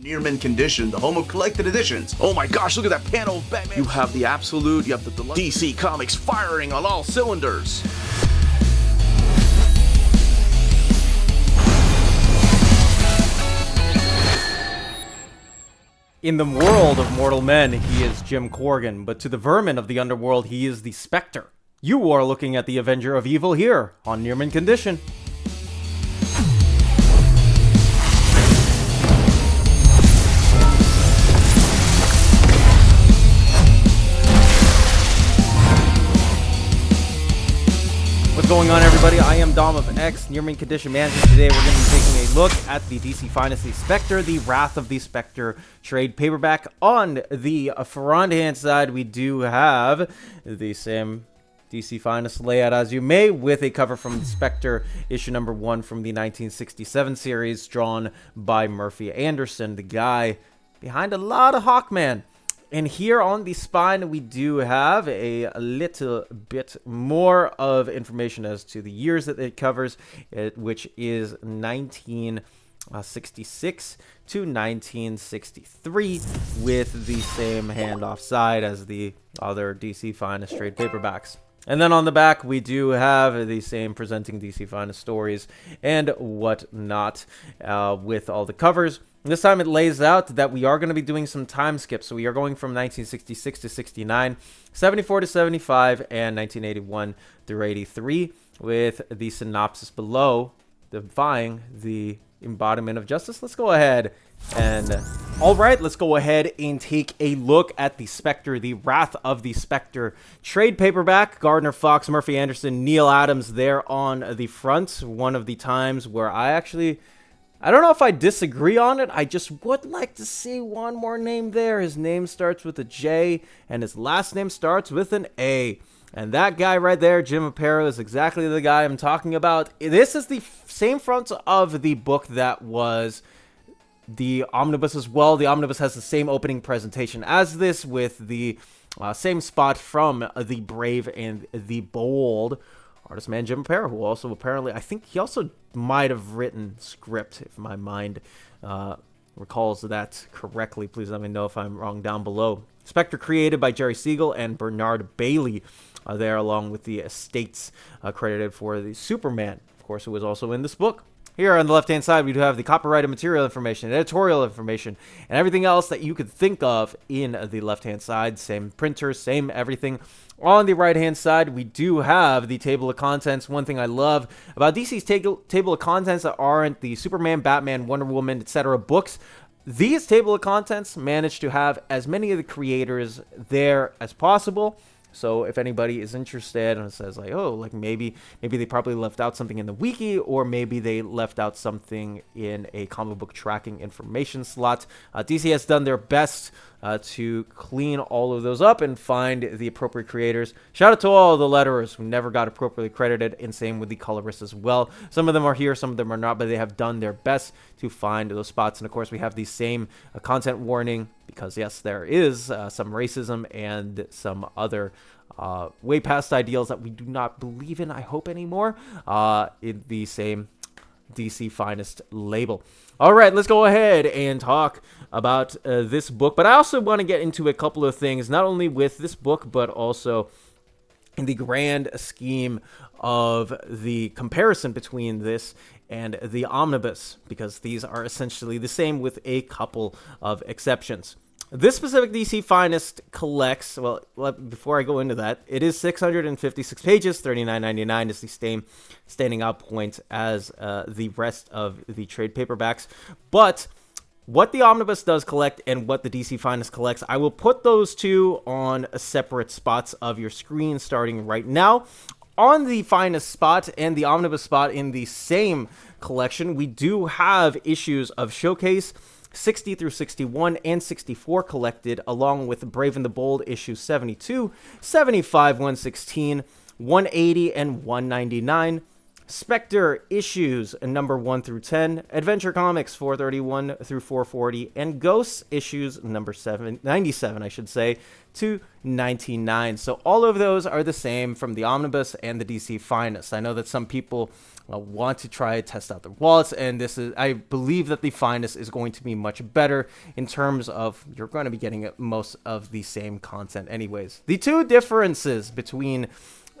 Near-mint condition, the home of collected editions. Oh my gosh, look at that panel of Batman. You have the absolute, you have the deluxe. DC Comics firing on all cylinders. In the world of mortal men, he is Jim Corrigan, but to the vermin of the underworld, he is the Spectre. You are looking at the Avenger of Evil here on Near-mint Condition. What's going on, everybody? I am Dom of X, Near-mint Condition Manager. Today we're going to be taking a look at the DC Finest Spectre, the Wrath of the Spectre trade paperback. On the front-hand side, we do have the same DC Finest layout as you may, with a cover from the Spectre issue number 1 from the 1967 series, drawn by Murphy Anderson, the guy behind a lot of Hawkman. And here on the spine, we do have a little bit more of information as to the years that it covers, which is 1966 to 1963, with the same handoff side as the other DC Finest trade paperbacks. And then on the back, we do have the same presenting DC Finest stories and whatnot, with all the covers. This time it lays out that we are going to be doing some time skips. So we are going from 1966 to 69, 74 to 75, and 1981 through 83, with the synopsis below defying the embodiment of justice. Let's go ahead and... Alright, let's go ahead and take a look at the Spectre, the Wrath of the Spectre trade paperback. Gardner Fox, Murphy Anderson, Neil Adams there on the front. One of the times where I don't know if I disagree on it. I just would like to see one more name there. His name starts with a J, and his last name starts with an A. And that guy right there, Jim Aparo, is exactly the guy I'm talking about. This is the same front of the book that was the omnibus as well. The omnibus has the same opening presentation as this, with the same spot from the Brave and the Bold artist man Jim Aparo, who also apparently, I think he also might have written script, if my mind recalls that correctly. Please let me know if I'm wrong down below. Spectre created by Jerry Siegel and Bernard Bailey there, along with the estates credited for the Superman, of course, who was also in this book. Here on the left-hand side, we do have the copyrighted material information, editorial information, and everything else that you could think of in the left-hand side. Same printer, same everything. On the right-hand side, we do have the table of contents. One thing I love about DC's table of contents that aren't the Superman, Batman, Wonder Woman, etc. books, these table of contents manage to have as many of the creators there as possible. So if anybody is interested and says like, oh, like maybe they probably left out something in the wiki, or maybe they left out something in a comic book tracking information slot, DC has done their best to clean all of those up and find the appropriate creators. Shout out to all the letterers who never got appropriately credited, and same with the colorists as well. Some of them are here, some of them are not, but they have done their best to find those spots. And of course, we have the same content warning, because yes, there is some racism and some other way past ideals that we do not believe in, I hope, anymore, in the same DC Finest label. All right, let's go ahead and talk about this book. But I also want to get into a couple of things, not only with this book, but also in the grand scheme of the comparison between this and the omnibus, because these are essentially the same with a couple of exceptions. This specific DC Finest collects, well, before I go into that, it is 656 pages, $39.99 is the same standing out point as the rest of the trade paperbacks. But what the omnibus does collect and what the DC Finest collects, I will put those two on separate spots of your screen starting right now. On the Finest spot and the omnibus spot in the same collection, we do have issues of Showcase 60 through 61 and 64 collected, along with Brave and the Bold issues 72, 75, 116, 180, and 199. Spectre issues number 1 through 10, Adventure Comics 431 through 440, and Ghosts issues number 97, I should say, to 99. So all of those are the same from the Omnibus and the DC Finest. I know that some people want to try to test out their wallets, and I believe that the Finest is going to be much better in terms of you're going to be getting most of the same content anyways. The two differences between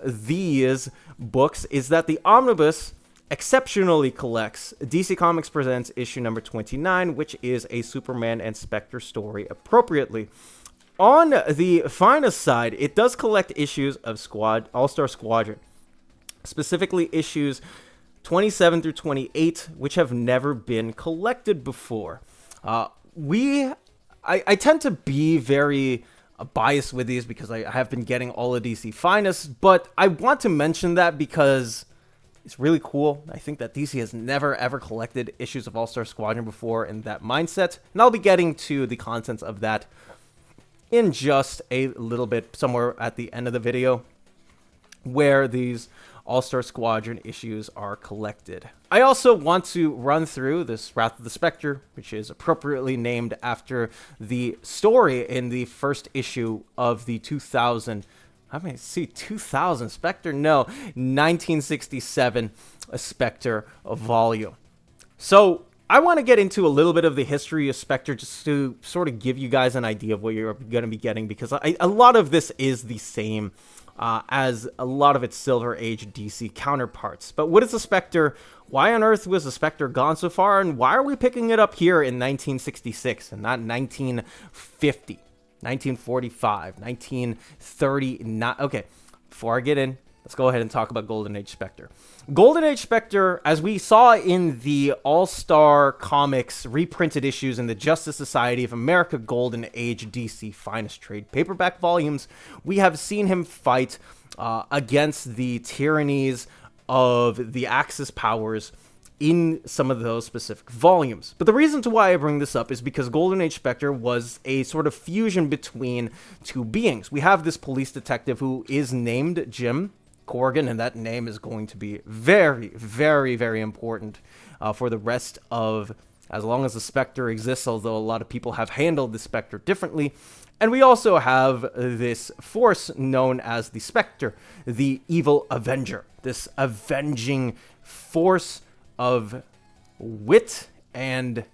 these books is that the Omnibus exceptionally collects DC Comics Presents issue number 29, which is a Superman and Spectre story appropriately. On the Finest side, it does collect issues of All-Star Squadron, specifically issues 27 through 28, which have never been collected before. I tend to be very biased with these because I have been getting all of DC Finest, but I want to mention that because it's really cool. I think that DC has never ever collected issues of All-Star Squadron before in that mindset, and I'll be getting to the contents of that in just a little bit, somewhere at the end of the video, where these All-Star Squadron issues are collected. I also want to run through this Wrath of the Spectre, which is appropriately named after the story in the first issue of the 2000 Spectre? No, 1967 Spectre volume. So I want to get into a little bit of the history of Spectre just to sort of give you guys an idea of what you're going to be getting, because a lot of this is the same as a lot of its Silver Age DC counterparts. But what is a Spectre? Why on earth was a Spectre gone so far? And why are we picking it up here in 1966 and not 1950, 1945, 1939? Okay, before I get in, let's go ahead and talk about Golden Age Spectre. Golden Age Spectre, as we saw in the All-Star Comics reprinted issues in the Justice Society of America Golden Age DC Finest trade paperback volumes, we have seen him fight against the tyrannies of the Axis powers in some of those specific volumes. But the reason to why I bring this up is because Golden Age Spectre was a sort of fusion between two beings. We have this police detective who is named Jim Corrigan, and that name is going to be very, very, very important for the rest of, as long as the Spectre exists, although a lot of people have handled the Spectre differently. And we also have this force known as the Spectre, the evil Avenger, this avenging force of wit and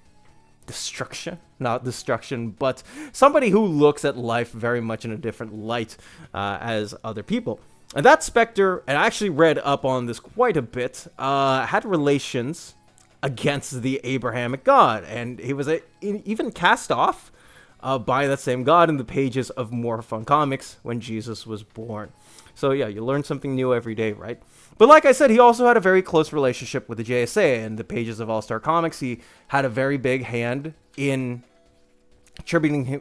destruction. Not destruction, but somebody who looks at life very much in a different light as other people. And that Spectre, and I actually read up on this quite a bit, had relations against the Abrahamic God. And he was even cast off by that same God in the pages of More Fun Comics when Jesus was born. So yeah, you learn something new every day, right? But like I said, he also had a very close relationship with the JSA. In the pages of All-Star Comics, he had a very big hand in attributing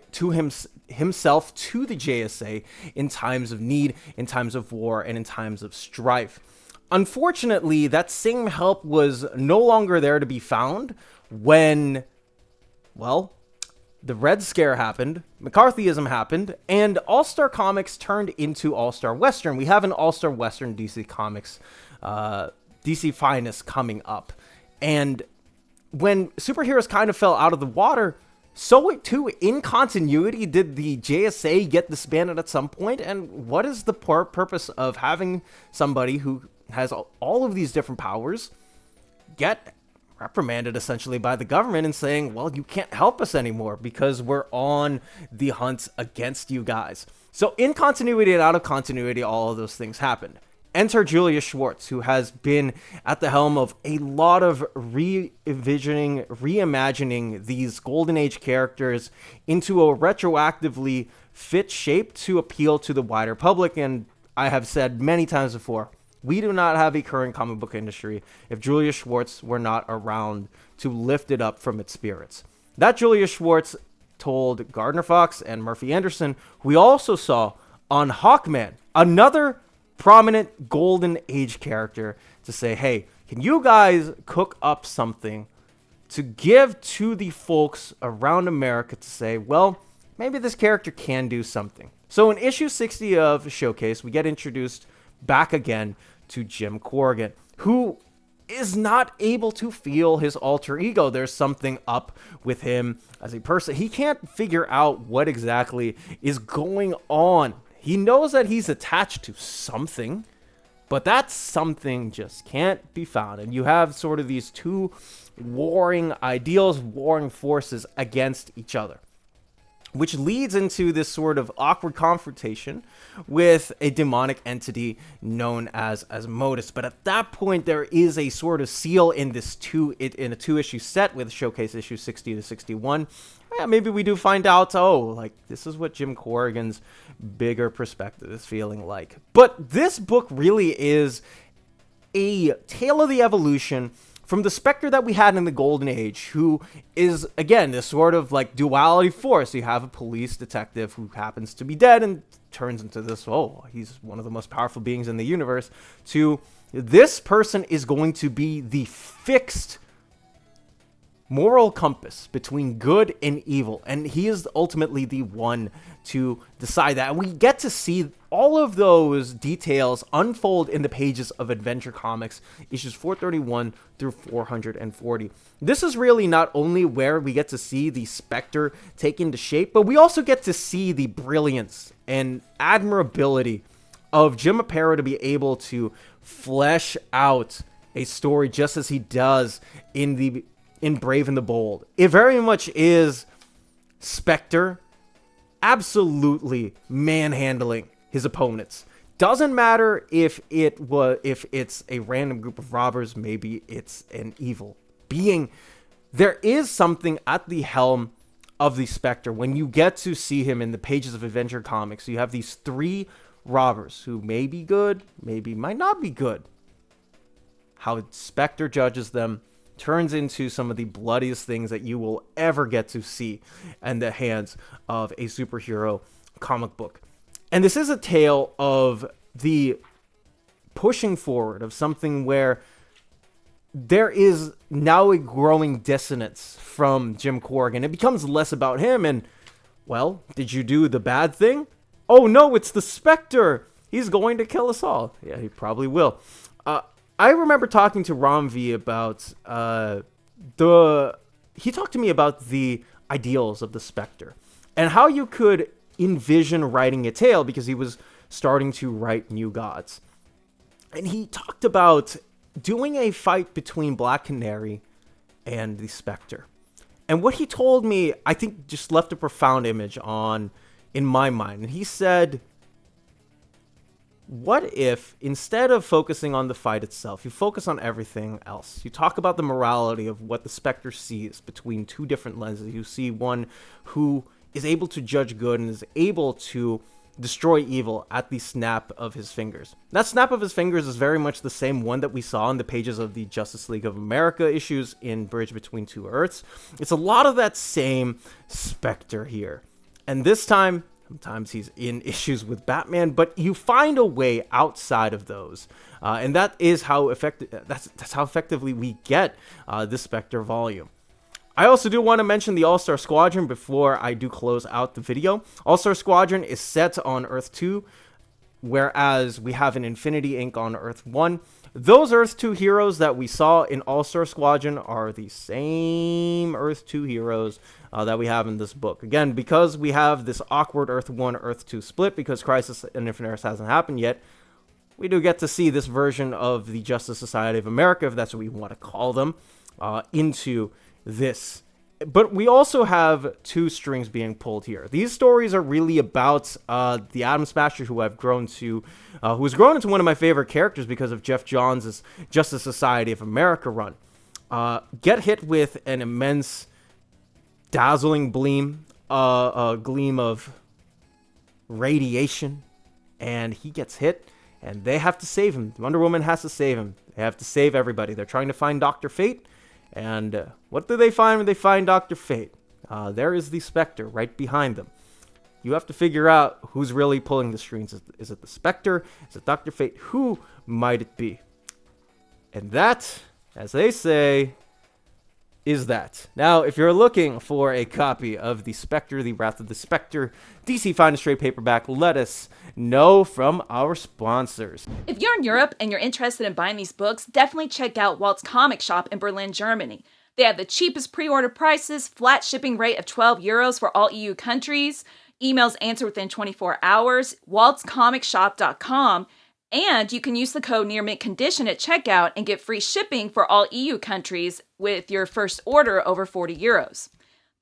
himself to the JSA in times of need, in times of war, and in times of strife. Unfortunately, that same help was no longer there to be found when, well, the Red Scare happened, McCarthyism happened, and All-Star Comics turned into All-Star Western. We have an All-Star Western DC Comics, DC Finest coming up. And when superheroes kind of fell out of the water, so too, in continuity, did the JSA get disbanded at some point? And what is the purpose of having somebody who has all of these different powers get reprimanded essentially by the government and saying, well, you can't help us anymore because we're on the hunt against you guys? So in continuity and out of continuity, all of those things happened. Enter Julius Schwartz, who has been at the helm of a lot of reimagining these Golden Age characters into a retroactively fit shape to appeal to the wider public. And I have said many times before, we do not have a current comic book industry if Julius Schwartz were not around to lift it up from its spirits. That Julius Schwartz told Gardner Fox and Murphy Anderson, who we also saw on Hawkman, another prominent Golden Age character, to say, hey, can you guys cook up something to give to the folks around America to say, well, maybe this character can do something. So in issue 60 of Showcase, we get introduced back again to Jim Corrigan, who is not able to feel his alter ego. There's something up with him as a person. He can't figure out what exactly is going on. He knows that he's attached to something, but that something just can't be found. And you have sort of these two warring ideals, warring forces against each other, which leads into this sort of awkward confrontation with a demonic entity known as Modus. But at that point, there is a sort of seal in this in a two-issue set with showcase issue 60 to 61. Yeah, maybe we do find out, oh, like, this is what Jim Corrigan's bigger perspective is feeling like. But this book really is a tale of the evolution from the Spectre that we had in the Golden Age, who is, again, this sort of like duality force. You have a police detective who happens to be dead and turns into this, oh, he's one of the most powerful beings in the universe, to this person is going to be the fixed moral compass between good and evil, and he is ultimately the one to decide that. And we get to see all of those details unfold in the pages of Adventure Comics, issues 431 through 440. This is really not only where we get to see the Spectre take into shape, but we also get to see the brilliance and admirability of Jim Aparo to be able to flesh out a story just as he does in Brave and the Bold. It very much is Spectre absolutely manhandling his opponents. Doesn't matter if it's a random group of robbers, maybe it's an evil being. There is something at the helm of the Spectre when you get to see him in the pages of Adventure Comics. You have these three robbers who may be good, maybe might not be good. How Spectre judges them turns into some of the bloodiest things that you will ever get to see in the hands of a superhero comic book. And this is a tale of the pushing forward of something where there is now a growing dissonance from Jim Corrigan. It becomes less about him and, well, did you do the bad thing? Oh no, it's the Spectre. He's going to kill us all. Yeah, he probably will. I remember talking to Ron V about he talked to me about the ideals of the Spectre and how you could envision writing a tale, because he was starting to write New Gods. And he talked about doing a fight between Black Canary and the Spectre. And what he told me, I think, just left a profound image in my mind. And he said, what if, instead of focusing on the fight itself, you focus on everything else? You talk about the morality of what the Spectre sees between two different lenses. You see one who is able to judge good and is able to destroy evil at the snap of his fingers. That snap of his fingers is very much the same one that we saw in the pages of the Justice League of America issues in Bridge Between Two Earths. It's a lot of that same Spectre here. And this time, sometimes he's in issues with Batman, but you find a way outside of those. And that is how that's how effectively we get this Spectre volume. I also do want to mention the All-Star Squadron before I do close out the video. All-Star Squadron is set on Earth 2, whereas we have an Infinity Inc. on Earth 1. Those Earth 2 heroes that we saw in All-Star Squadron are the same Earth 2 heroes that we have in this book. Again, because we have this awkward Earth 1, Earth 2 split, because Crisis on Infinite Earths hasn't happened yet, we do get to see this version of the Justice Society of America, if that's what we want to call them, into this. But we also have two strings being pulled here. These stories are really about the Atom Smasher, who has grown into one of my favorite characters because of Jeff Johns' Justice Society of America run. Get hit with an immense, dazzling gleam of radiation, and he gets hit, and they have to save him. Wonder Woman has to save him. They have to save everybody. They're trying to find Dr. Fate. And what do they find when they find Dr. Fate? There is the Spectre right behind them. You have to figure out who's really pulling the strings. Is it the Spectre? Is it Dr. Fate? Who might it be? And that, as they say, is that. Now, if you're looking for a copy of the Spectre, the Wrath of the Spectre, DC Finest trade paperback, let us know from our sponsors. If you're in Europe and you're interested in buying these books, definitely check out Walt's Comic Shop in Berlin, Germany. They have the cheapest pre-order prices, flat shipping rate of €12 for all EU countries, emails answered within 24 hours, waltscomicshop.com, and you can use the code Near Mint Condition at checkout and get free shipping for all EU countries with your first order over €40.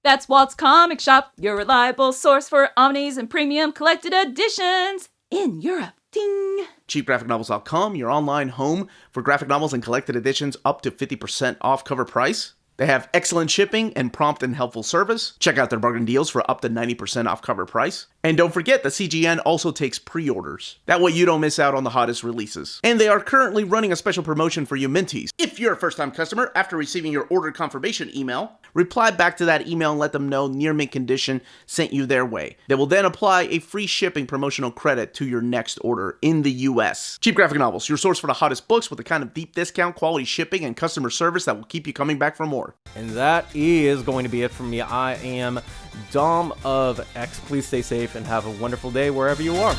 That's Walt's Comic Shop, your reliable source for omnis and premium collected editions in Europe. Ding! CheapGraphicNovels.com, your online home for graphic novels and collected editions up to 50% off cover price. They have excellent shipping and prompt and helpful service. Check out their bargain deals for up to 90% off cover price. And don't forget that CGN also takes pre-orders. That way you don't miss out on the hottest releases. And they are currently running a special promotion for you Minties. If you're a first-time customer, after receiving your order confirmation email, reply back to that email and let them know Near Mint Condition sent you their way. They will then apply a free shipping promotional credit to your next order in the US. Cheap Graphic Novels, your source for the hottest books with the kind of deep discount, quality shipping, and customer service that will keep you coming back for more. And that is going to be it from me. I am Dom of X. Please stay safe and have a wonderful day wherever you are.